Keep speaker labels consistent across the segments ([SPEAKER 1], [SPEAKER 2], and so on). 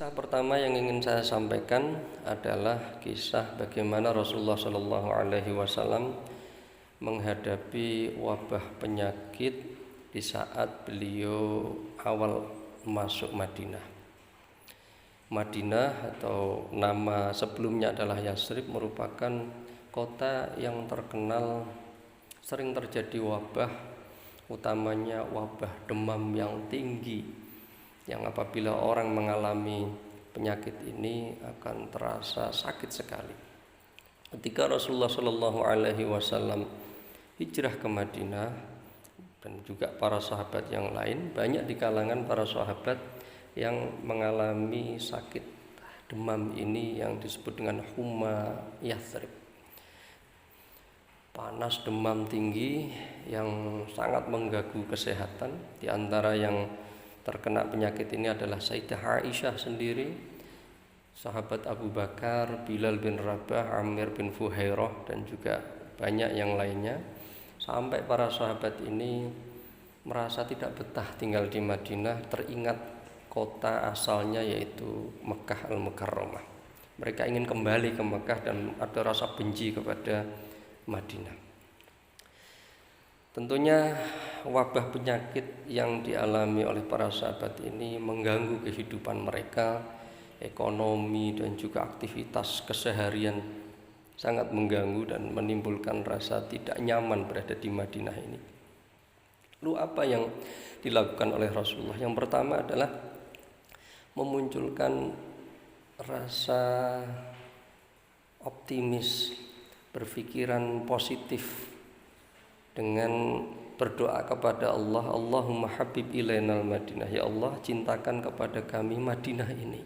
[SPEAKER 1] Kisah pertama yang ingin saya sampaikan adalah kisah bagaimana Rasulullah Shallallahu Alaihi Wasallam menghadapi wabah penyakit di saat beliau awal masuk Madinah. Madinah atau nama sebelumnya adalah Yasrib merupakan kota yang terkenal sering terjadi wabah, utamanya wabah demam yang tinggi, yang apabila orang mengalami penyakit ini akan terasa sakit sekali. Ketika Rasulullah Shallallahu Alaihi Wasallam hijrah ke Madinah dan juga para sahabat yang lain, banyak di kalangan para sahabat yang mengalami sakit demam ini yang disebut dengan humma Yathrib. Panas, demam tinggi yang sangat mengganggu kesehatan. Di antara yang terkena penyakit ini adalah Sayyidah Aisyah sendiri, sahabat Abu Bakar, Bilal bin Rabah, Amir bin Fuhairah, dan juga banyak yang lainnya. Sampai para sahabat ini merasa tidak betah tinggal di Madinah, teringat kota asalnya yaitu Mekah Al-Mukarramah. Mereka ingin kembali ke Mekah dan ada rasa benci kepada Madinah. Tentunya wabah penyakit yang dialami oleh para sahabat ini mengganggu kehidupan mereka, ekonomi dan juga aktivitas keseharian sangat mengganggu dan menimbulkan rasa tidak nyaman berada di Madinah ini. Lalu apa yang dilakukan oleh Rasulullah? Yang pertama adalah memunculkan rasa optimis, berpikiran positif dengan berdoa kepada Allah, Allahumma habib ilainal Madinah, ya Allah cintakan kepada kami Madinah ini.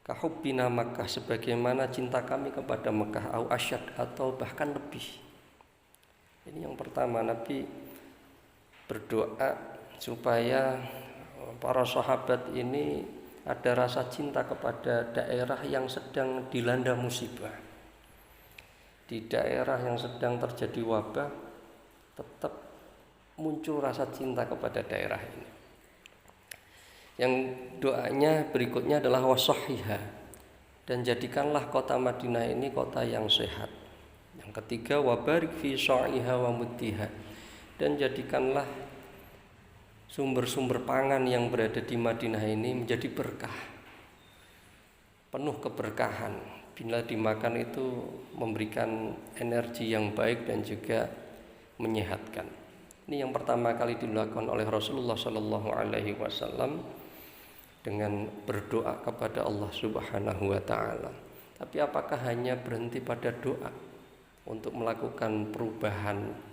[SPEAKER 1] Kahubbina Makkah, sebagaimana cinta kami kepada Mekah, au asyad, atau bahkan lebih. Ini yang pertama, Nabi berdoa supaya para sahabat ini ada rasa cinta kepada daerah yang sedang dilanda musibah. Di daerah yang sedang terjadi wabah tetap muncul rasa cinta kepada daerah ini. Yang doanya berikutnya adalah wasahhiha, dan jadikanlah kota Madinah ini kota yang sehat. Yang ketiga wabarik fi sa'iha wa muddiha, dan jadikanlah sumber-sumber pangan yang berada di Madinah ini menjadi berkah, penuh keberkahan. Bila dimakan itu memberikan energi yang baik dan juga menyehatkan. Ini yang pertama kali dilakukan oleh Rasulullah Shallallahu Alaihi Wasallam dengan berdoa kepada Allah Subhanahu Wa Taala. Tapi apakah hanya berhenti pada doa untuk melakukan perubahan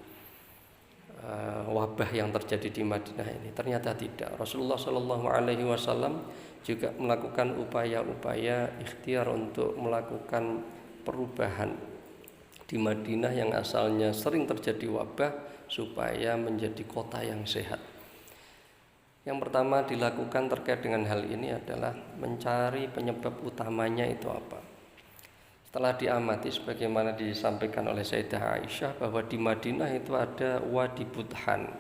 [SPEAKER 1] wabah yang terjadi di Madinah ini? Ternyata tidak. Rasulullah Shallallahu Alaihi Wasallam juga melakukan upaya-upaya ikhtiar untuk melakukan perubahan di Madinah yang asalnya sering terjadi wabah supaya menjadi kota yang sehat. Yang pertama dilakukan terkait dengan hal ini adalah mencari penyebab utamanya itu apa. Setelah diamati sebagaimana disampaikan oleh Sayyidah Aisyah bahwa di Madinah itu ada Wadi Budhan.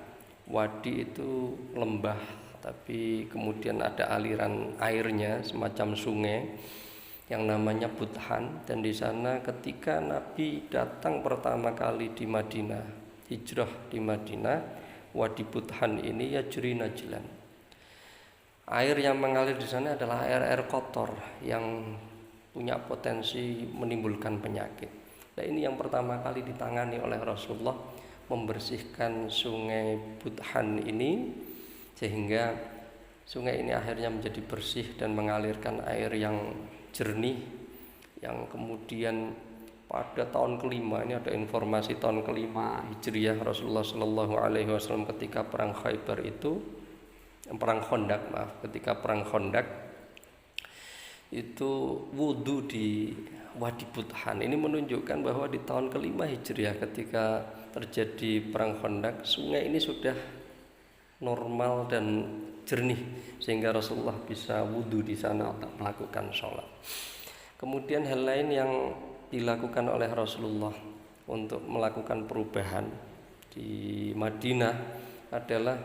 [SPEAKER 1] Wadi itu lembah, tapi kemudian ada aliran airnya semacam sungai yang namanya Budhan, dan di sana ketika Nabi datang pertama kali di Madinah, hijrah di Madinah, Wadi Budhan ini yajri najlan. Air yang mengalir di sana adalah air kotor yang punya potensi menimbulkan penyakit. Nah, ini yang pertama kali ditangani oleh Rasulullah, membersihkan sungai Budhan ini sehingga sungai ini akhirnya menjadi bersih dan mengalirkan air yang jernih, yang kemudian pada tahun kelima, ini ada informasi tahun kelima Hijriah, Rasulullah Shallallahu Alaihi Wasallam ketika perang Khaybar itu, ketika perang Khandaq itu wudhu di Wadi Budhan. Ini menunjukkan bahwa di tahun kelima Hijriah ketika terjadi perang Khandaq, sungai ini sudah normal dan jernih sehingga Rasulullah bisa wudhu di sana untuk melakukan sholat. Kemudian hal lain yang dilakukan oleh Rasulullah untuk melakukan perubahan di Madinah adalah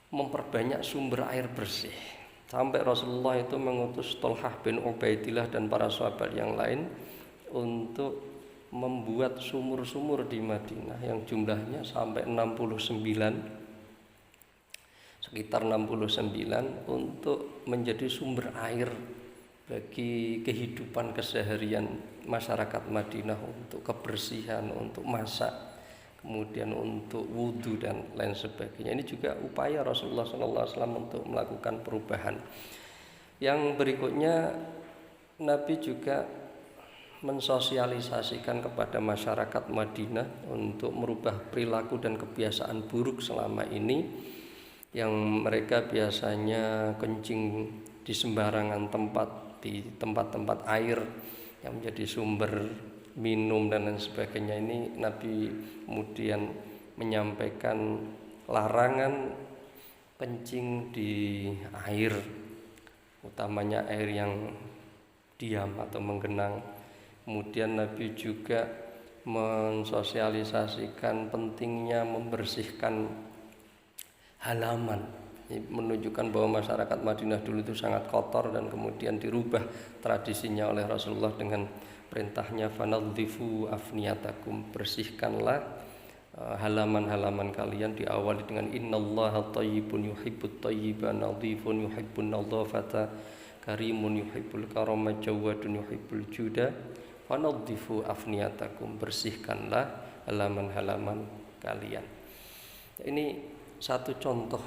[SPEAKER 1] memperbanyak sumber air bersih. Sampai Rasulullah itu mengutus Thalhah bin Ubaidillah dan para sahabat yang lain untuk membuat sumur-sumur di Madinah yang jumlahnya sampai 69, sekitar 69, untuk menjadi sumber air bagi kehidupan keseharian masyarakat Madinah, untuk kebersihan, untuk masak, kemudian untuk wudhu dan lain sebagainya. Ini juga upaya Rasulullah SAW untuk melakukan perubahan. Yang berikutnya, Nabi juga mensosialisasikan kepada masyarakat Madinah untuk merubah perilaku dan kebiasaan buruk selama ini, yang mereka biasanya kencing di sembarangan tempat, di tempat-tempat air yang menjadi sumber minum dan lain sebagainya. Ini Nabi kemudian menyampaikan larangan kencing di air, utamanya air yang diam atau menggenang. Kemudian Nabi juga mensosialisasikan pentingnya membersihkan halaman, menunjukkan bahwa masyarakat Madinah dulu itu sangat kotor, dan kemudian dirubah tradisinya oleh Rasulullah dengan perintahnya fanadhifu afniyatakum, bersihkanlah halaman-halaman kalian, diawali dengan innallaha thayyibun yuhibbut thayyiban nadhifun yuhibbun nadhafata karimun yuhibbul karama jawadun yuhibbul juda fanadhifu afniyatakum, bersihkanlah halaman-halaman kalian. Ini satu contoh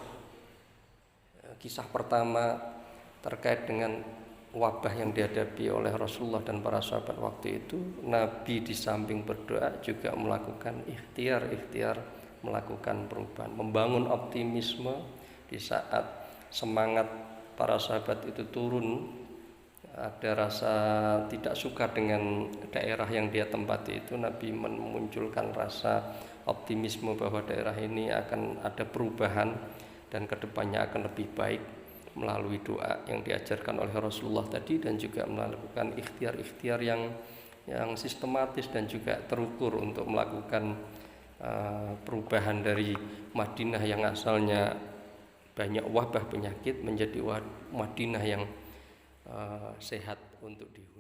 [SPEAKER 1] kisah pertama terkait dengan wabah yang dihadapi oleh Rasulullah dan para sahabat waktu itu. Nabi di samping berdoa juga melakukan ikhtiar melakukan perubahan, membangun optimisme di saat semangat para sahabat itu turun, ada rasa tidak suka dengan daerah yang dia tempati itu. Nabi memunculkan rasa optimisme bahwa daerah ini akan ada perubahan dan kedepannya akan lebih baik melalui doa yang diajarkan oleh Rasulullah tadi, dan juga melakukan ikhtiar yang sistematis dan juga terukur untuk melakukan perubahan dari Madinah yang asalnya banyak wabah penyakit menjadi Madinah yang sehat untuk dihuni.